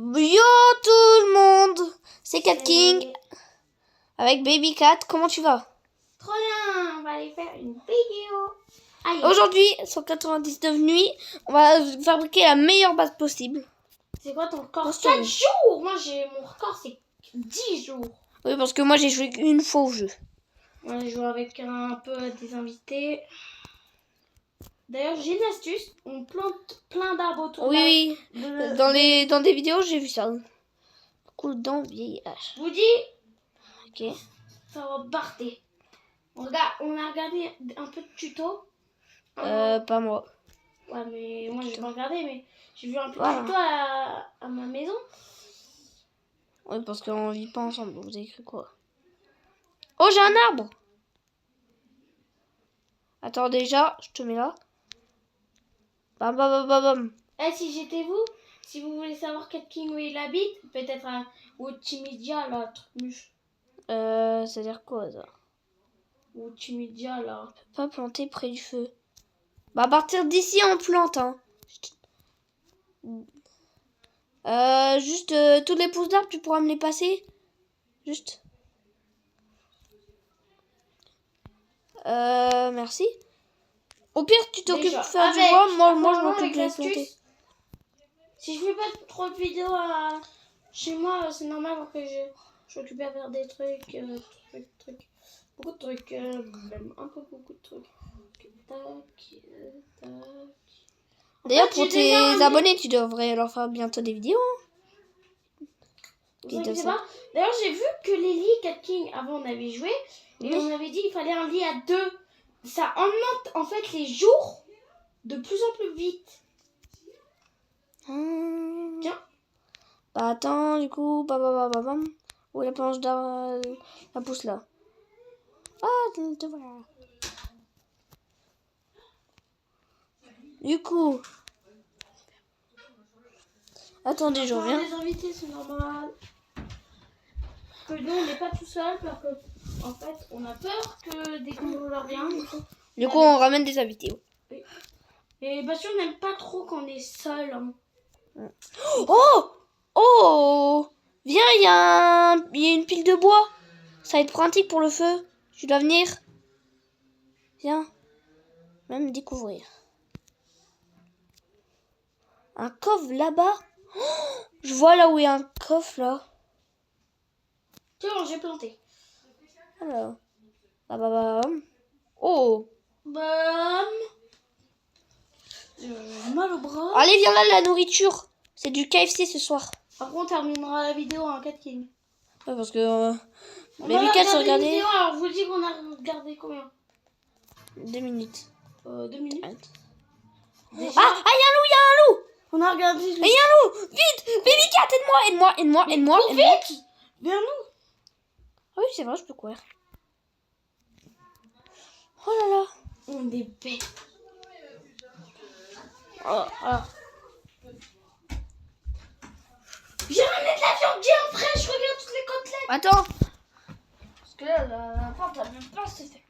Yo tout le monde, c'est Cat King avec Baby Cat. Comment tu vas? Trop bien, on va aller faire une vidéo. Allez. Aujourd'hui, sur 99 nuits, on va fabriquer la meilleure base possible. C'est quoi ton record? Attention. 4 jours. Moi, mon record, c'est 10 jours. Oui, parce que moi j'ai joué une fois au jeu. Moi, j'ai joué avec un peu des invités. D'ailleurs, j'ai une astuce. On plante plein d'arbres autour Oui, dans des vidéos, j'ai vu ça. Coup dans vieille hache. Je vous dis, Ok. ça va barder. On a regardé un peu de tuto. Pas moi. Ouais, mais moi, j'ai pas regardé, mais j'ai vu un peu de Voilà. tuto à ma maison. Oui, parce qu'on vit pas ensemble. Vous avez cru quoi? Oh, j'ai un arbre. Attends, déjà, je te mets là. Bam, bam, bam, bam, bam. Eh, si j'étais vous, si vous voulez savoir Cat King où il habite, peut-être à Timidia, là, truc. C'est-à-dire quoi, ça? Ou Timidia, là. Pas planter près du feu. Bah, à partir d'ici, on plante, hein. Juste, toutes les pousses d'arbres, tu pourras me les passer? Juste. Merci. Au pire, tu t'occupes de faire du bois, moi je m'occupe de les planter. Si je fais pas trop de vidéos chez moi, c'est normal parce que je suis occupée à faire des trucs, beaucoup de trucs, même un peu beaucoup de trucs. Tac. D'ailleurs, pour tes abonnés, tu devrais leur faire bientôt des vidéos. Vous inquiétez pas. D'ailleurs, j'ai vu que les lits Cat King, avant on avait joué, et on avait dit qu'il fallait un lit à 2. Ça augmente en fait les jours de plus en plus vite. Tiens. Bah attends, du coup, bam. Où est la planche d'arbre, la pousse là. Ah, te voilà. Du coup, attendez, je reviens. Les invités, c'est normal. Que nous, on n'est pas tout seul parce que, en fait, on a peur que dès qu'on leur vient. Du coup, on ramène des invités. Oui. Et bien sûr, on n'aime pas trop quand on est seul. Hein. Oh, viens, il y a une pile de bois. Ça va être pratique pour le feu. Tu dois venir. Viens. Même découvrir. Un coffre là-bas. Oh, je vois là où il y a un coffre là. Tiens, j'ai planté. Alors. Bam. Oh. Bam. J'ai mal au bras. Allez, viens là, la nourriture. C'est du KFC ce soir. Par contre, on terminera la vidéo en 4 King. Ouais, parce que... Baby Cat s'est regardé. Alors, je vous dis qu'on a regardé combien? 2 minutes. 2 minutes. Déjà... Ah, il y a un loup, On a regardé. Il y a un loup. Vite, Baby Cat, aide-moi. Vite. Vers nous. Ah oui, c'est vrai, je peux courir. Oh là là. On est bêtes. Oh. J'ai ramené de la viande bien fraîche, regarde toutes les côtelettes. Attends. Parce que là, la pente, elle même pas se fait.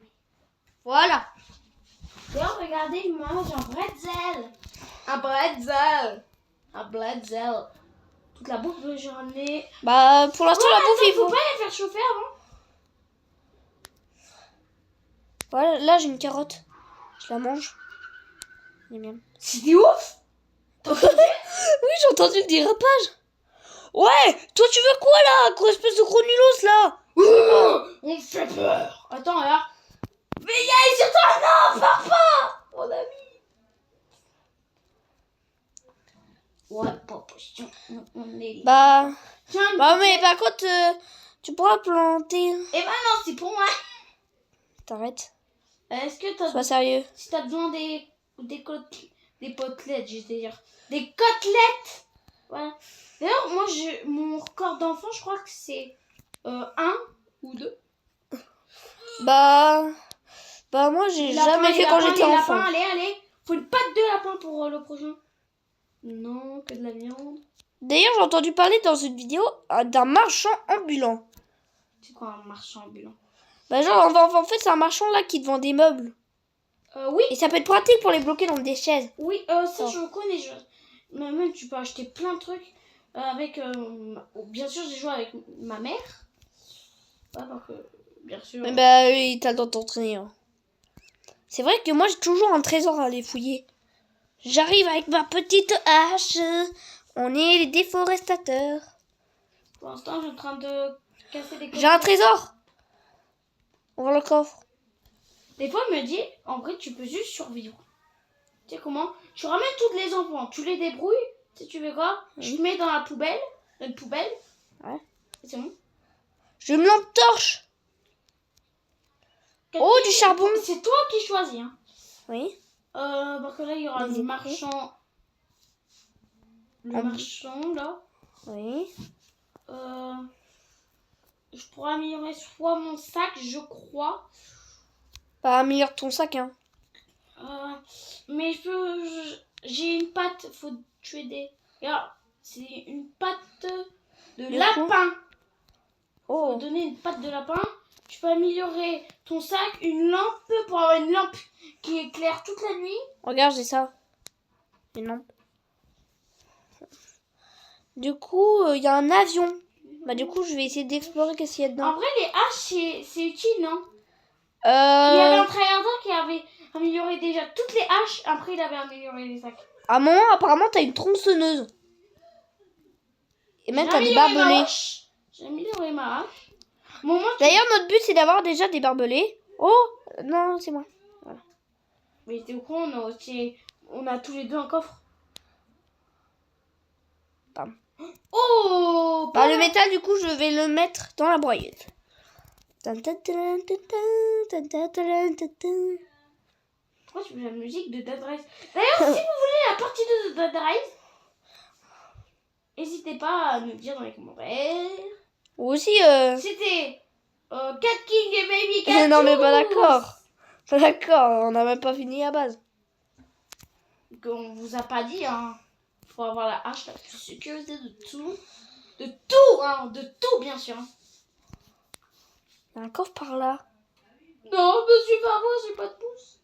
Voilà. D'ailleurs, regardez, maman, j'ai un bretzel. Un bretzel. Toute la bouffe que j'ai ramenée. Bah, pour l'instant, la bouffe, il faut faut... pas les faire chauffer avant. Voilà, là, j'ai une carotte. Je la mange. C'était ouf. Oui, j'ai entendu le dérapage. Ouais, toi, tu veux quoi, là? Quoi, espèce de gros nulos, là? On me fait peur. Attends, là. Mais y'a sur toi, non, papa. Mon ami. Ouais, papa, on est... Bah, Tiens, mais par contre, tu pourras planter. Eh ben non, c'est pour moi. T'arrêtes. Est-ce que t'as... Sois sérieux. Si t'as besoin des côtelettes, je veux dire. Des côtelettes. Voilà. D'ailleurs, moi, mon record d'enfant, je crois que c'est 1 ou 2. Bah, moi, j'ai jamais fait quand j'étais enfant. Allez. Faut une patte de lapin pour le prochain. Non, que de la viande. D'ailleurs, j'ai entendu parler dans une vidéo d'un marchand ambulant. C'est quoi un marchand ambulant? Bah, genre, en fait, c'est un marchand là qui te vend des meubles. Oui. Et ça peut être pratique pour les bloquer dans des chaises. Oui, ça, je connais. Mais même, tu peux acheter plein de trucs. Bien sûr, j'ai joué avec ma mère. Ouais, donc, bien sûr. Mais bah oui, t'as le temps de t'entraîner. Hein. C'est vrai que moi j'ai toujours un trésor à aller fouiller. J'arrive avec ma petite hache. On est les déforestateurs. Pour l'instant, je suis en train de casser des J'ai un coquilles. trésor. Ouvre le coffre. Des fois, elle me dit, en vrai, tu peux juste survivre. Tu sais comment? Tu ramènes tous les enfants, tu les débrouilles. Si tu veux quoi? Tu te mets dans la poubelle. Dans une poubelle. Ouais. Et c'est bon. Je me lampe torche. Oh, du charbon. C'est toi qui choisis. Hein. Oui. Parce que là, il y aura Vas-y. le marchand. Le En- marchand, là. Oui. Je pourrais améliorer soit mon sac, je crois. Bah, améliore ton sac, hein. Mais j'ai une patte, faut tuer des. Regarde, c'est une patte de Du lapin. Faut Oh. donner une patte de lapin. Tu peux améliorer ton sac, une lampe pour avoir une lampe qui éclaire toute la nuit. Regarde, j'ai ça. Une lampe. Du coup, il y a un avion. Bah, du coup, je vais essayer d'explorer qu'est-ce qu'il y a En dedans. vrai, les haches, c'est utile, non? Il y avait un Euh... tryharder qui avait amélioré déjà toutes les haches. Après, il avait amélioré les sacs. À un moment, apparemment, t'as une tronçonneuse. Et même, J'ai t'as des amélioré ma barbelés. hache. J'ai amélioré ma hache. Moment, D'ailleurs, notre but, c'est d'avoir déjà des barbelés. Oh, non, c'est moi. mais t'es au courant, on a tous les deux un coffre. Pardon. Oh, Bah, le métal, du coup, je vais le mettre dans la broyeuse. pourquoi tu mets la musique de Dead Rise? D'ailleurs, si vous voulez la partie de Dead Rise, n'hésitez pas à nous dire dans les commentaires. Ou aussi, C'était Cat King et Baby Cat. non, mais pas d'accord. Pas d'accord, on n'a même pas fini à base. Qu'on vous a pas dit, hein. Faut avoir la hache la plus sécurisée de tout. De tout, hein. De tout, bien sûr. Il y a un coffre par là. Non, monsieur Pavo, j'ai pas de pouce.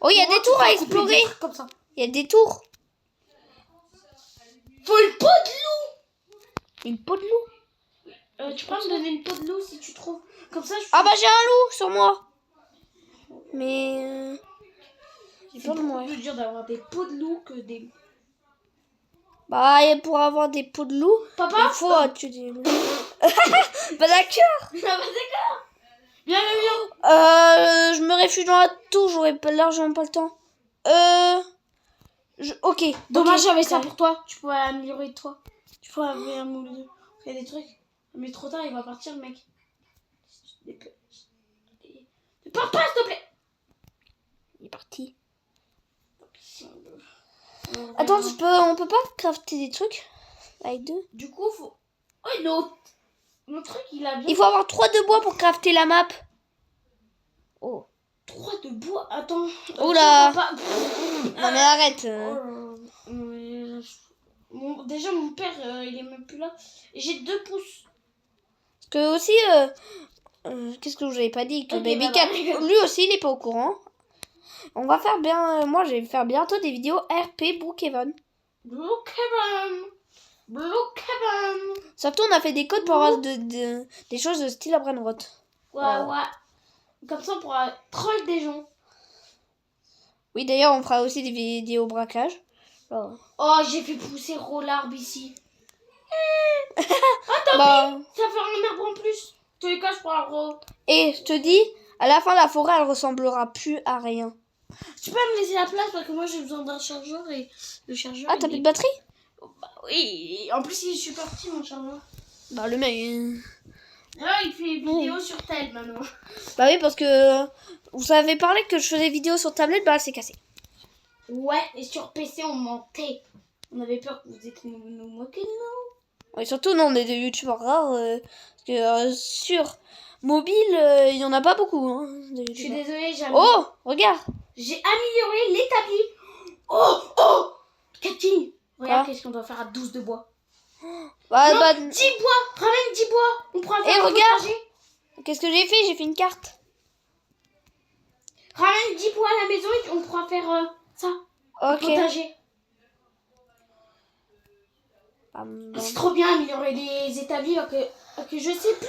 Oh, il y a des tours à explorer. Comme ça. Il y a des tours. Faut une peau de loup. Une peau de loup. Tu peux me donner une peau de loup si tu trouves. Comme ça, je Ah bah j'ai un loup sur moi. Mais j'ai c'est peur de beaucoup mourir. plus dur d'avoir des peaux de loup que des. Bah et pour avoir des peaux de loup, Papa, il faut tuer des loups. Bah d'accord. Ah bah d'accord. Viens, viens, viens. Je me réfugie dans la tour, j'aurais largement pas le temps. Ok. Dommage, ok. j'avais ça pour toi. Tu pourrais améliorer toi. Tu pourrais améliorer. Il y a des trucs. Mais trop tard, il va partir, le mec. Papa, s'il te plaît. Il est parti. Si on veut. Attends, on peut pas crafter des trucs avec deux. Du coup, faut. Oh, notre truc, il a bien. Il faut avoir 3 de bois pour crafter la map. Oh. 3 de bois. Attends. Oula. Papa. Non mais arrête. Déjà, mon père, il est même plus là. Et j'ai 2 pouces. Parce que aussi, qu'est-ce que je vous avais pas dit que Ok, Baby bah, Cat, bah. lui aussi, il est pas au courant. On va faire bien. Moi, je vais faire bientôt des vidéos RP Brookhaven. Brookhaven. Brookhaven. Surtout, on a fait des codes pour avoir des choses de style à Brainrot. Ouais. Comme ça, on pourra troll des gens. Oui, d'ailleurs, on fera aussi des vidéos braquage. Alors, Oh, j'ai fait pousser l'arbre ici. bah, Ça fait un arbre en plus. Tous les cas, je pourrais et je te dis, à la fin, la forêt, elle ressemblera plus à rien. Tu peux me laisser la place parce que moi, j'ai besoin d'un chargeur et le chargeur. Ah, t'as plus de batterie? Bah oui. En plus, il est super petit, mon chargeur. Bah, le mec. Là, il fait vidéo sur tel maintenant. Bah oui, parce que vous avez parlé que je faisais vidéo sur tablette, bah, elle s'est cassée. Ouais, et sur PC, on mentait. On avait peur que vous étiez nous moquer de nous. Et surtout, non, on est des youtubeurs rares. Parce que sur mobile, il y en a pas beaucoup. Hein, des Je suis youtubeurs. désolée, Oh, regarde. j'ai amélioré l'établi. Oh Cat King. Regarde, Quoi qu'est-ce qu'on doit faire à 12 de bois. Bah, Non, bah, 10 bois. Ramène 10 bois. On prend un Et faire un regarde. potager. qu'est-ce que j'ai fait? J'ai fait une carte. Ramène 10 bois à la maison et on pourra faire ça. Un Ok. potager. C'est trop bien améliorer les établis que je sais plus.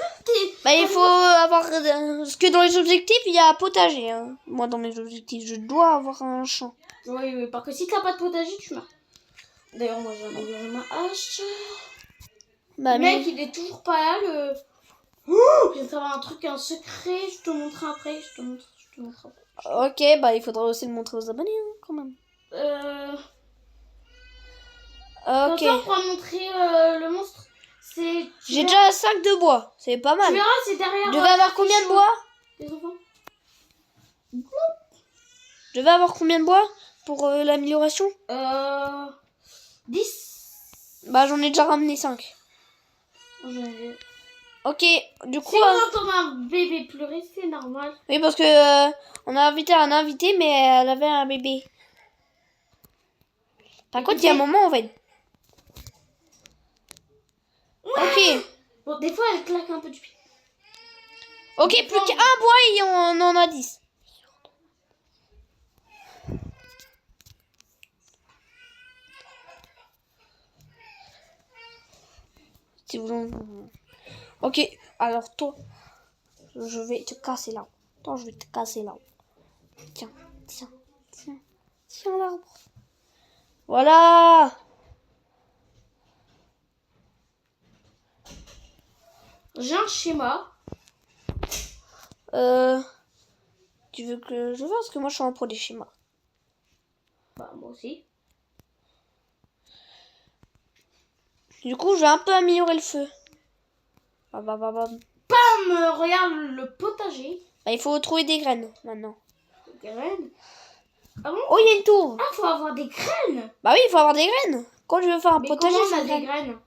Bah, il faut avoir... Parce que dans les objectifs, il y a potager. Hein. Moi, dans mes objectifs, je dois avoir un champ. Oui, parce que si t'as pas de potager, tu meurs. D'ailleurs, moi, j'ai amélioré ma hache. Bah, Le mec, il est toujours pas là, le... Je viens de savoir un secret, je te montre après, je te montre après. Ok, bah, il faudra aussi le montrer aux abonnés, hein, quand même. Ok. Quand on pourra montrer le monstre, c'est... J'ai déjà 5 de bois, c'est pas mal. Tu verras, c'est derrière... Je devais avoir combien de bois? Les enfants. Je devais avoir combien de bois pour l'amélioration? 10. Bah, j'en ai déjà ramené 5. Ok, du coup... Si on entend un bébé pleurer, c'est normal. Oui, parce que on a invité un invité, mais elle avait un bébé. Par contre, il y a un moment, on va être... Ok. Bon, des fois, elle claque un peu du pied. Ok, plus qu'un bois et on en a 10. Si vous voulez... Ok, alors toi, je vais te casser là. Toi, je vais te casser là. Tiens, tiens, tiens, tiens l'arbre. Voilà. J'ai un schéma. Tu veux que je fasse? Parce que moi, je suis un pro des schémas. Bah, moi aussi. Du coup, je vais un peu améliorer le feu. Bam, regarde le potager. Bah, il faut trouver des graines maintenant. Des graines. Ah bon? Oh, il y a une tour. Ah, faut avoir des graines. Bah oui, il faut avoir des graines. Quand je veux faire un Mais potager, comment on c'est a des graines?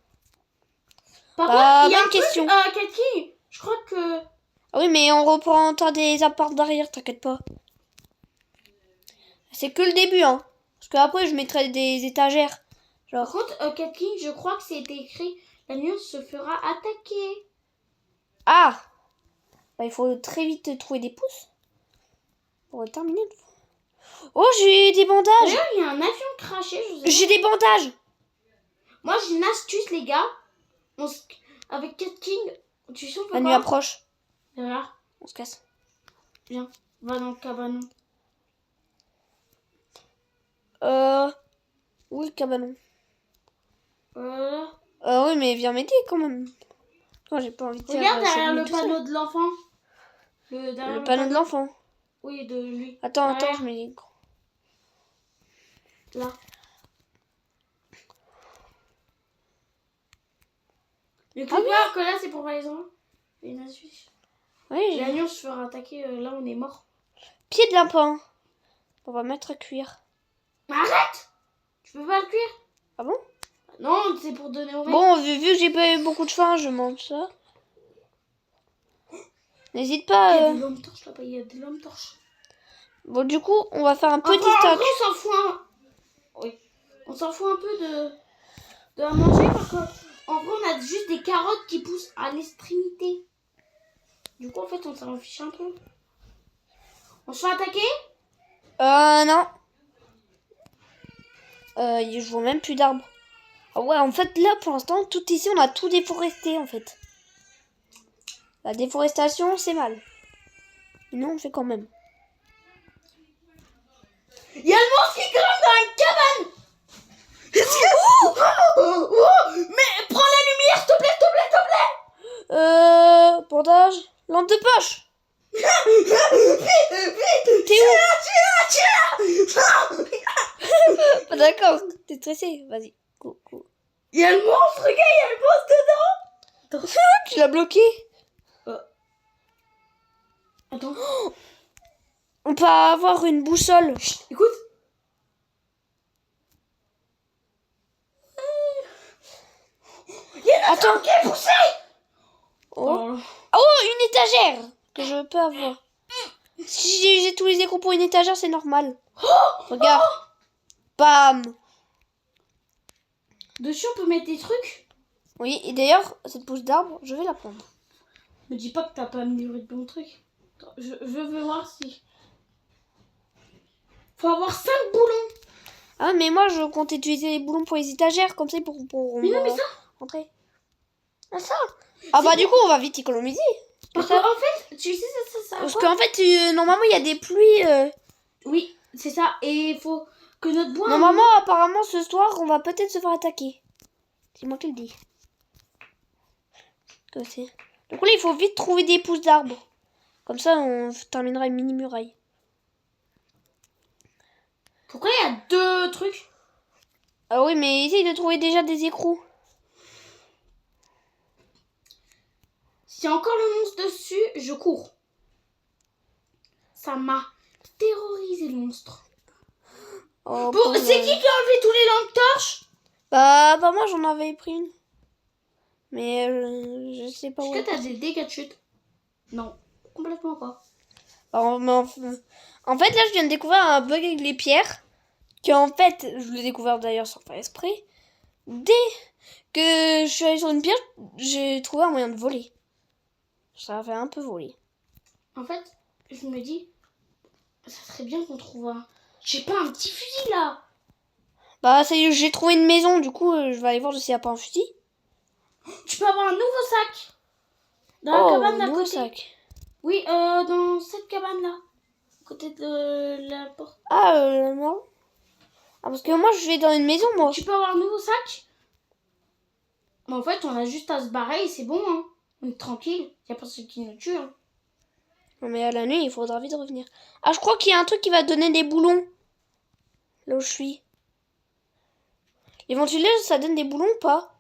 Par Bah, contre, il y a bonne un question. truc, Cathy, je crois que... Ah oui, mais on reprend t'as des apparts derrière, t'inquiète pas. C'est que le début, hein. Parce que après, je mettrai des étagères. Par Genre. contre, Cathy, je crois que c'était écrit « La nuit se fera attaquer ». Ah. Bah, il faut très vite trouver des pousses. Pour terminer. Oh, j'ai des bandages. D'ailleurs, il y a un avion craché, je sais J'ai des bandages. Moi, j'ai une astuce, les gars. Avec Cat King, tu sais, on peut La nuit quoi? approche. Derrière, On se casse. viens, va dans le cabanon. Oui, le cabanon. Voilà. Oui, mais viens m'aider quand même. Non, j'ai pas envie de faire... Regarde derrière le tout seul. panneau de l'enfant. Le panneau de l'enfant. Oui, de lui. Attends, Derrière, je mets les... là. Le plus peur que là, c'est pour les enfants. Une astuce. Oui, L'agneau se fera attaquer, là, on est mort. pied de lapin. On va mettre à cuire. Mais arrête! Tu peux pas le cuire? Ah bon? Non, c'est pour donner au mec. Bon, vu que j'ai pas eu beaucoup de faim, je mange ça. N'hésite Il y a pas. des lampes torches là-bas, il y a des lampes torches. Bon, du coup, on va faire un petit En stock. gros, on s'en fout Oui. On s'en fout un peu de la manger parce qu'en vrai, on a juste des carottes qui poussent à l'extrémité. Du coup, en fait, on s'en fiche un peu. On se fait attaquer? Non. Je vois même plus d'arbres. Ah ouais, en fait, là, pour l'instant, tout ici, on a tout déforesté, en fait. La déforestation, c'est mal. Mais non, on le fait quand même. Il y a le monstre qui grimpe dans la cabane! Est-ce que... Mais prends la lumière, s'il te plaît, s'il te plaît, s'il te plaît! Bandage. Lampe de poche. Vite! T'es où? Ah, d'accord, t'es stressé. Vas-y. Go. Il y a le monstre, regarde, il y a le monstre dedans! Tu l'as bloqué. Attends. On peut avoir une boussole. Chut, écoute. Il y a Attends. qui est poussé! Oh, une étagère que je peux avoir. Si j'ai tous les écrous pour une étagère, c'est normal. Regarde. Bam. Dessus, on peut mettre des trucs. Oui, et d'ailleurs, cette pousse d'arbre, je vais la prendre. Me dis pas que t'as pas amélioré de bons trucs. Attends, je veux voir si... Faut avoir 5 boulons. Ah, mais moi, je compte utiliser les boulons pour les étagères, comme ça, pour Mais non, mais ça... rentrer. Ah, ça. Ah, bah, du coup, on va vite économiser. Parce qu'en fait, tu sais, ça Parce quoi? qu'en fait, normalement, il y a des pluies. Oui, c'est ça. Et il faut que notre bois... Normalement, apparemment, ce soir, on va peut-être se faire attaquer. C'est moi qui le dis. Que c'est. Donc là, il faut vite trouver des pousses d'arbres. Comme ça, on terminera une mini-muraille. Pourquoi il y a 2 trucs? Ah oui, mais essaye de trouver déjà des écrous. S'il y a encore le monstre dessus, je cours. Ça m'a terrorisé, le monstre. Oh, Bon, c'est qui a enlevé tous les lampes torches? Bah, moi, j'en avais pris une. Mais je sais pas où. Est-ce que t'as des dégâts de chute? Non, complètement pas. En fait, là, je viens de découvrir un bug avec les pierres. Que, en fait, je l'ai découvert d'ailleurs sans faire exprès. Dès que je suis allée sur une pierre, j'ai trouvé un moyen de voler. Ça fait un peu voler. En fait, je me dis, ça serait bien qu'on trouve un... J'ai pas un petit fusil là. Bah, ça y est, j'ai trouvé une maison. Du coup, je vais aller voir s'il n'y a pas un fusil. Tu peux avoir un nouveau sac. Dans la cabane d'à nouveau côté. sac. Oui, dans cette cabane là. À côté de la porte. Ah, non. Ah, parce que moi, je vais dans une maison, moi. Tu peux avoir un nouveau sac? Mais en fait, on a juste à se barrer et c'est bon, hein. On est tranquille. Y a personne qui nous tue, hein. Non, mais à la nuit, il faudra vite revenir. Ah, je crois qu'il y a un truc qui va donner des boulons. Là où je suis. Les ventileuses, ça donne des boulons ou pas?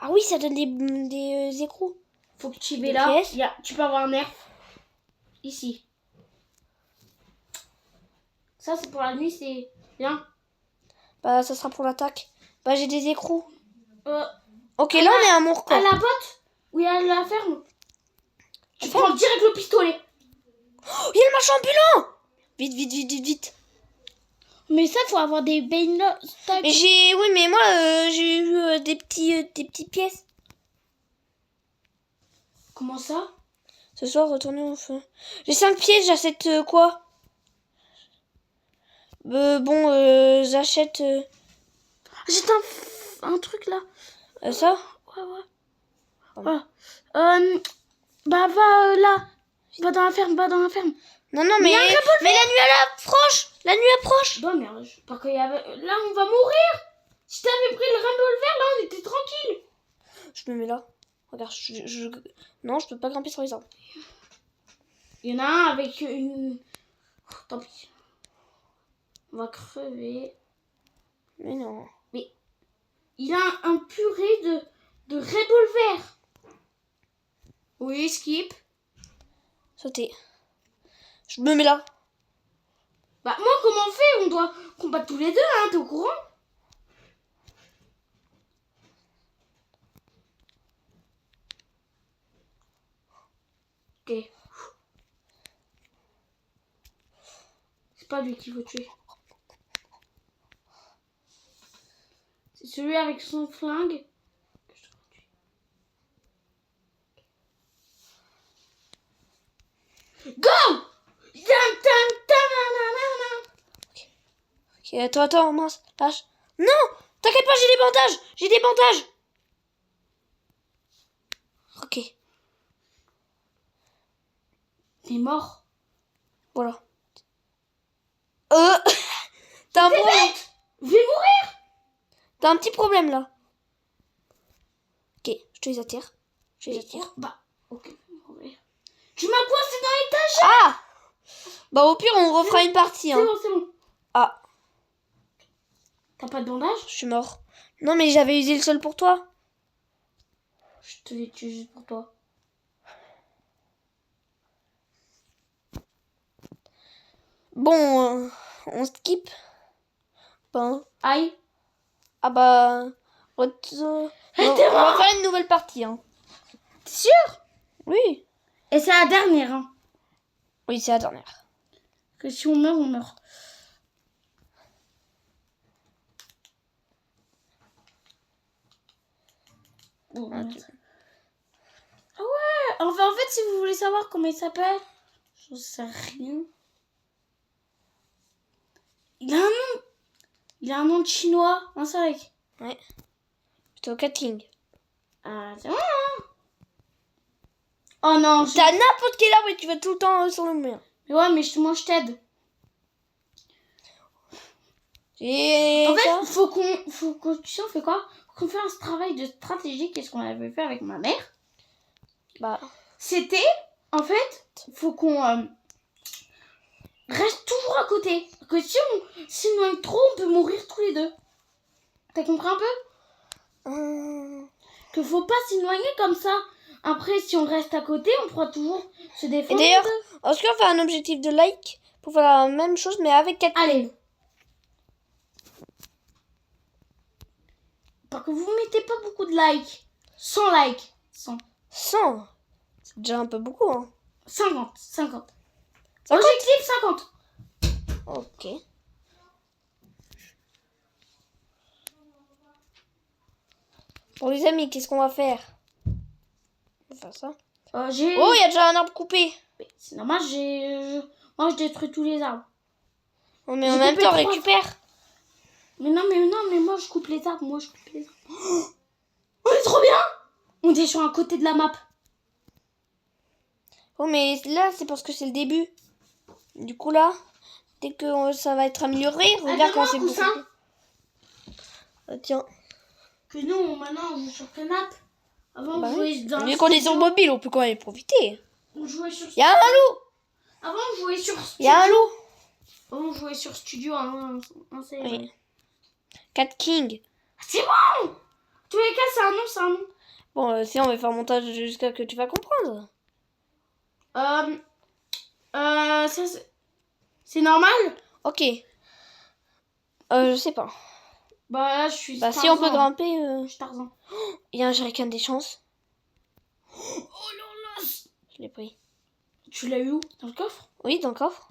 Ah oui, ça donne des écrous. Faut que tu y Des vais là. pièces. Tu peux avoir un nerf. Ici. Ça, c'est pour la nuit, c'est bien. Bah, ça sera pour l'attaque. Bah, j'ai des écrous. Euh, Ok, là, on est à mon record. à la botte? Oui, à la ferme. Tu ferme prends direct le pistolet. Oh, il y a le marchand ambulant! Vite, vite, vite, vite, vite. Mais ça, faut avoir des bains. Mais oui, mais moi, j'ai eu des petites pièces. Comment ça? Ce soir, retourner au feu. J'ai 5 pièces, j'achète quoi? J'achète J'ai un truc là. ça. Ouais, ouais. Pardon. Bah, va là. Va dans la ferme, va dans la ferme. Non, mais la nuit elle approche. La nuit approche. Bah, merde. Parce qu'il y avait... Là, on va mourir. Si t'avais pris le revolver, là, on était tranquille. Je me mets là. Regarde, non, je peux pas grimper sur les arbres. Il y en a un avec une... Oh, tant pis. On va crever. Mais non. Mais il a un purée de revolver. Oui, skip. Sauter. Je me mets là. Bah, moi, comment on fait? On doit combattre tous les deux, hein, t'es au courant? Ok. C'est pas lui qu'il faut tuer. C'est celui avec son flingue que je dois tuer. Go! Ok, attends, mince. Lâche. Non! T'inquiète pas, j'ai des bandages! J'ai des bandages! Ok, T'es mort. voilà. T'as un problème. Je vais mourir. T'as un petit problème là. Ok, je te les attire. Je les attire. Bah, ok. Tu m'as coincé dans l'étage. Ah! Bah au pire, on refera une partie. Hein. C'est bon. Ah, T'as pas de bandage? je suis mort. Non, mais j'avais usé le sol pour toi. Je te l'ai tué juste pour toi. Bon, on skip. Ben, Aïe. ah bah... on va faire une nouvelle partie. Hein. T'es sûr? Oui. Et c'est la dernière, hein. Oui, c'est la dernière. Que si on meurt, on meurt. Oh, Ah, merde. Ah ouais. Enfin, en fait, si vous voulez savoir comment il s'appelle, j'en sais rien. Il a un nom. Il Il a un nom de chinois. Un seul. Ouais. Plutôt Cat King. C'est bon, hein. Oh non. T'as n'importe quel arbre et tu vas tout le temps sur le mur. Mais ouais, mais moi je t'aide. Et En ça fait, faut que tu sais, on fait quoi? Faut qu'on fasse un travail de stratégie. Qu'est-ce qu'on avait fait avec ma mère? Bah, C'était, en fait, faut qu'on reste toujours à côté. Que si on noie trop, on peut mourir tous les deux. T'as compris un peu? Que faut pas s'y noyer comme ça. Après, si on reste à côté, on pourra toujours se et défendre. d'ailleurs, est-ce qu'on fait un objectif de like pour faire la même chose mais avec 4 Allez. Parce que vous mettez pas beaucoup de likes. 100 likes. 100. 100. C'est déjà un peu beaucoup, hein. 50. 50? Objectif 50. Ok. Bon les amis, qu'est-ce qu'on va faire? On va faire ça. Oh, il y a déjà un arbre coupé. C'est normal, moi je détruis tous les arbres. Oh, mais en même temps, on récupère. Mais moi je coupe les arbres, Oh, c'est trop bien! On est sur un côté de la map. Oh, mais là, c'est parce que c'est le début. Du coup, là, dès que ça va être amélioré, regarde quand c'est beaucoup. Tiens. Que nous, maintenant, on joue sur canap'. Avant, on jouait dans vu qu'on est sur mobile, on peut quand même profiter. On jouait sur... Il y a un loup! Avant, on jouait sur studio. Il y a un loup! Avant, on jouait sur studio. Oui. Cat King. C'est bon! Tous les cas, c'est un nom. Bon, si on va faire un montage jusqu'à que tu vas comprendre. Ça, c'est normal? Ok. Je sais pas. Bah, là, je suis Tarzan. Si on peut grimper... Je suis Tarzan. Il y a un jerrycan des chances. Oh là là! Je l'ai pris. Tu l'as eu où? Dans le coffre? Oui, dans le coffre.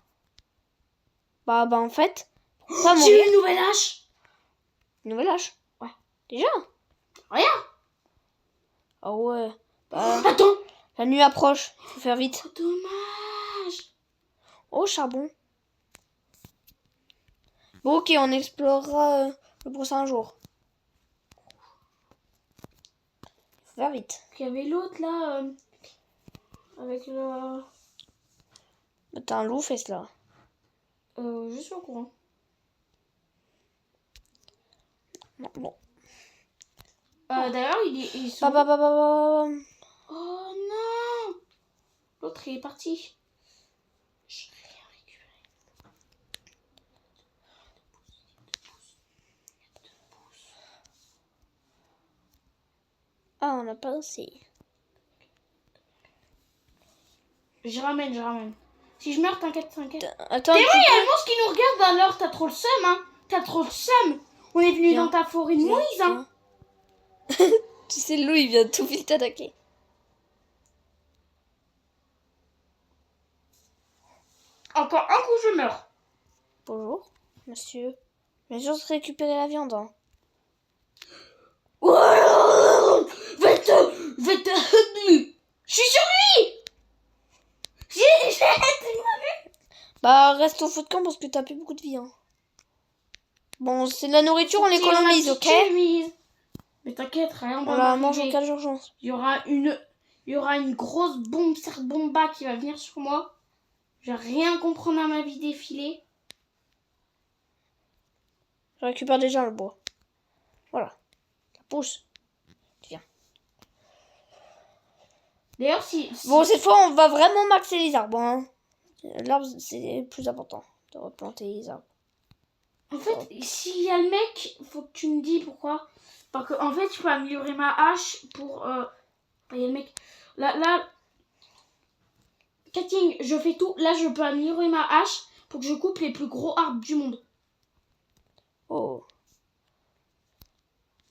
Bah en fait... Pas J'ai eu une nouvelle hache! Une nouvelle hache? Ouais. Déjà? Rien! Ah ouais. Bah, attends! La nuit approche. Faut faire vite. Oh, dommage! Oh, charbon. Bon, ok, on explorera le prochain jour. Faut faire vite. Il y avait l'autre là, avec le... T'as un loup, fais cela. Je suis au courant. Non, bon. D'ailleurs, il sont... Oh non! L'autre, il est parti. Je vais rien récupérer. Ah, on n'a pas aussi. Je ramène. Si je meurs, t'inquiète. Attends, T'es vrai, il y a un monstre qui nous regarde alors, t'as trop le seum, hein. T'as trop le seum. On est venu dans ta forêt de Moïse, hein. Tu sais, le loup, il vient tout vite t'attaquer. Encore un coup, je meurs. Bonjour, monsieur. Je vais juste récupérer la viande. Hein. Vite. Je suis sur lui. J'ai Bah, reste au feu de camp parce que t'as plus beaucoup de vie. Hein. Bon, c'est de la nourriture, on l'économise, ok? Mais t'inquiète, rien. On la mange en cas d'urgence. Il y aura une grosse bombe, cette bomba qui va venir sur moi. Je vais rien comprendre à ma vie défilée. Je récupère déjà le bois. Voilà. Ça pousse. Tiens. D'ailleurs, si... Bon, cette fois, on va vraiment maxer les arbres. Hein. L'arbre, c'est le plus important de replanter les arbres. En fait, s'il y a le mec, faut que tu me dis pourquoi. Parce que, en fait, je peux améliorer ma hache pour... Il y a le mec... Là... Catting, je fais tout. Là, je peux améliorer ma hache pour que je coupe les plus gros arbres du monde. Oh.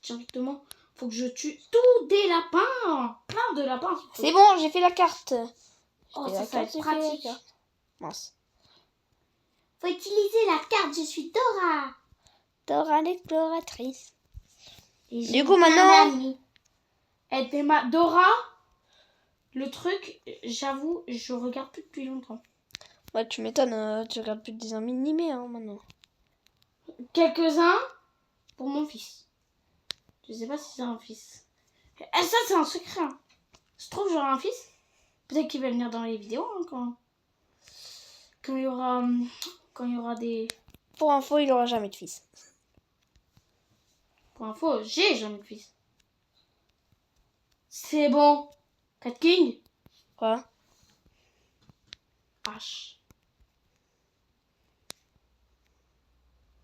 Directement. Faut que je tue tous des lapins. Plein de lapins. C'est bon, j'ai fait la carte. Oh, ça va être pratique. Mince. Faut utiliser la carte, je suis Dora. Dora l'exploratrice. Du coup, maintenant... Dora, le truc, j'avoue, je regarde plus depuis longtemps. Ouais, tu m'étonnes, tu regardes plus de dessins animés hein, maintenant. Quelques-uns, pour mon fils. Je sais pas si c'est un fils. Et ça, c'est un secret. Hein. Je trouve que j'aurai un fils. Peut-être qu'il va venir dans les vidéos hein, quand il y aura des... Pour info, il aura jamais de fils. Pour info, j'ai jamais de fils. C'est bon. Cat King. Quoi? H.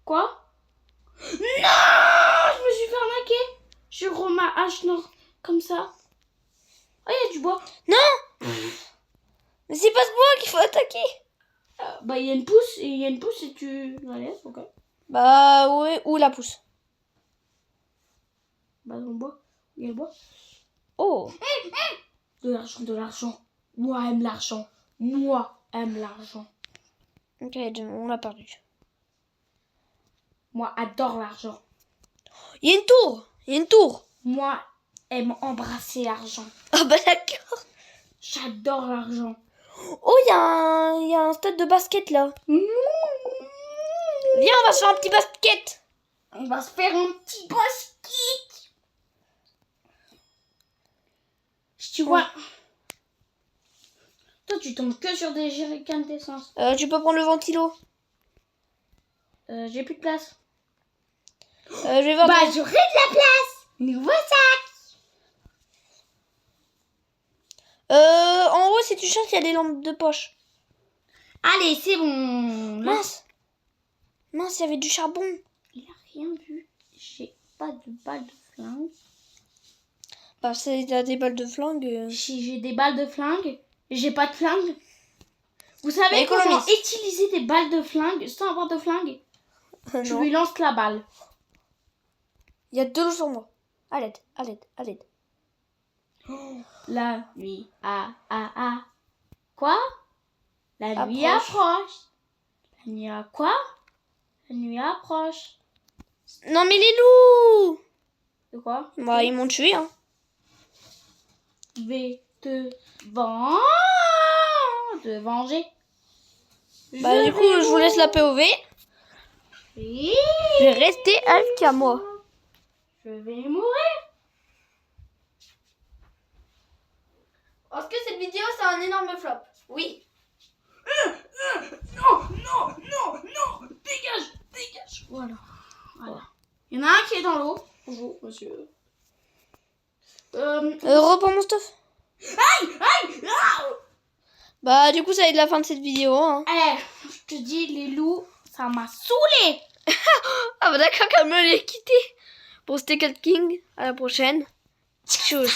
Quoi? Non! Je me suis fait arnaquer. Je remets H nord comme ça. Oh, il y a du bois. Non! Mais c'est pas ce bois qu'il faut attaquer. Bah, il y a une pousse et tu la laisses, ok. Bah ouais, où la pousse? Bah, dans le bois. Il y a le bois. Oh! De l'argent, de l'argent. Moi, aime l'argent. Moi, aime l'argent. Ok, on l'a perdu. Moi, adore l'argent. Il y a une tour! Il y a une tour! Moi, aime embrasser l'argent. Ah bah d'accord! J'adore l'argent. Oh, il y a un stade de basket là. Viens, on va se faire un petit basket. On va se faire un petit basket. Si tu vois... Toi, tu tombes que sur des jerrycans d'essence. Tu peux prendre le ventilo. J'ai plus de place. Je vais voir. Bah, j'aurai de la place. Nouveau sac. En haut, si tu cherches, il y a des lampes de poche. Allez, c'est bon. Là, Mince, il y avait du charbon. il a rien vu. J'ai pas de balle de flingue. Bah, t'as des balles de flingue. Si j'ai des balles de flingue, j'ai pas de flingue. Vous savez Mais comment économise. utiliser des balles de flingue sans avoir de flingue? Tu Non. lui lances la balle. Il y a de l'eau sur moi. À l'aide, à l'aide, à l'aide. La nuit, Quoi? La nuit Approche. approche. La nuit à quoi? La nuit approche. Non, mais les loups! De quoi? Bah, ils m'ont tué, hein. Je vais te venger. Bah, du coup, je vous laisse la POV. Oui. Je vais rester avec moi. Je vais mourir. Est-ce que cette vidéo, c'est un énorme flop? Oui. Non, dégage. Voilà. Il y en a un qui est dans l'eau. Bonjour, monsieur. Reprends mon stuff. Aïe. Bah, du coup, ça va être la fin de cette vidéo, hein. Je te dis, les loups, ça m'a saoulé. Ah bah d'accord, qu'elle me l'ait quitté. Bon, c'était Cat King. À la prochaine. Tchuss.